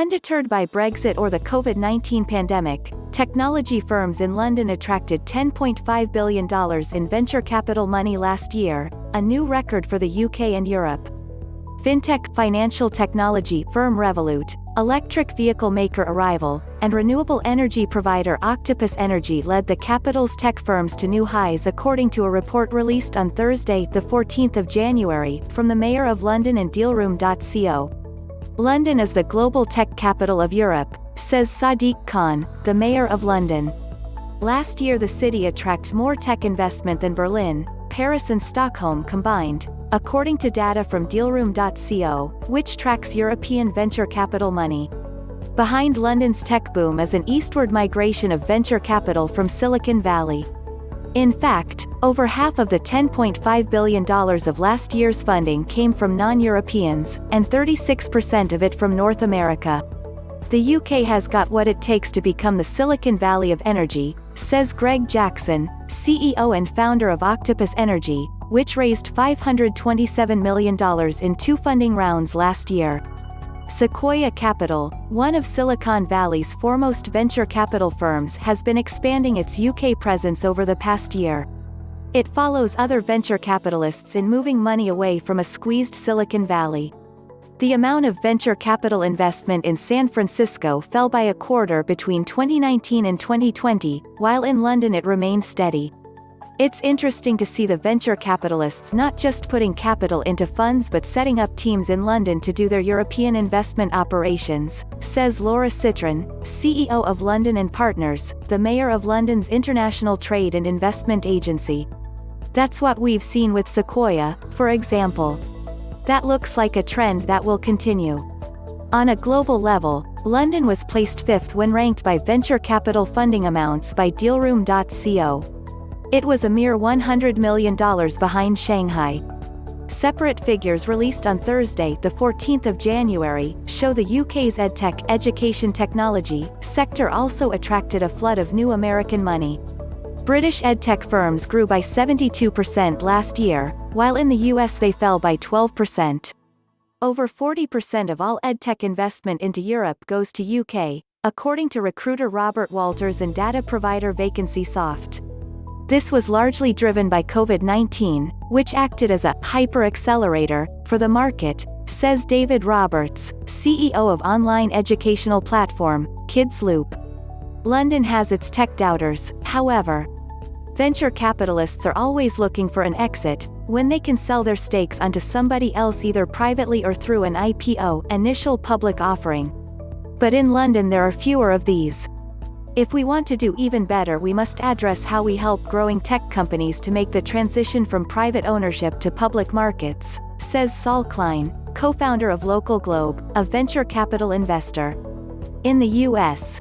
Undeterred by Brexit or the COVID-19 pandemic, technology firms in London attracted $10.5 billion in venture capital money last year, a new record for the UK and Europe. Fintech financial technology firm Revolut, electric vehicle maker Arrival, and renewable energy provider Octopus Energy led the capital's tech firms to new highs according to a report released on Thursday, the 14th of January, from the Mayor of London and Dealroom.co. London is the global tech capital of Europe, says Sadiq Khan, the Mayor of London. Last year the city attracted more tech investment than Berlin, Paris and Stockholm combined, according to data from Dealroom.co, which tracks European venture capital money. Behind London's tech boom is an eastward migration of venture capital from Silicon Valley. In fact, over half of the $10.5 billion of last year's funding came from non-Europeans, and 36% of it from North America. The UK has got what it takes to become the Silicon Valley of energy, says Greg Jackson, CEO and founder of Octopus Energy, which raised $527 million in two funding rounds last year. Sequoia Capital, one of Silicon Valley's foremost venture capital firms, has been expanding its UK presence over the past year. It follows other venture capitalists in moving money away from a squeezed Silicon Valley. The amount of venture capital investment in San Francisco fell by a quarter between 2019 and 2020, while in London it remained steady. It's interesting to see the venture capitalists not just putting capital into funds but setting up teams in London to do their European investment operations, says Laura Citron, CEO of London & Partners, the Mayor of London's international trade and investment agency. That's what we've seen with Sequoia, for example. That looks like a trend that will continue. On a global level, London was placed fifth when ranked by venture capital funding amounts by Dealroom.co. It was a mere $100 million behind Shanghai. Separate figures released on Thursday, the 14th of January, show the UK's edtech education technology sector also attracted a flood of new American money. British edtech firms grew by 72% last year, while in the US they fell by 12%. Over 40% of all edtech investment into Europe goes to UK, according to recruiter Robert Walters and data provider Vacancysoft. This was largely driven by COVID-19, which acted as a hyper-accelerator for the market, says David Roberts, CEO of online educational platform, KidsLoop. London has its tech doubters, however. Venture capitalists are always looking for an exit, when they can sell their stakes onto somebody else either privately or through an IPO, initial public offering. But in London there are fewer of these. If we want to do even better, we must address how we help growing tech companies to make the transition from private ownership to public markets, says Saul Klein, co-founder of LocalGlobe, a venture capital investor. In the US,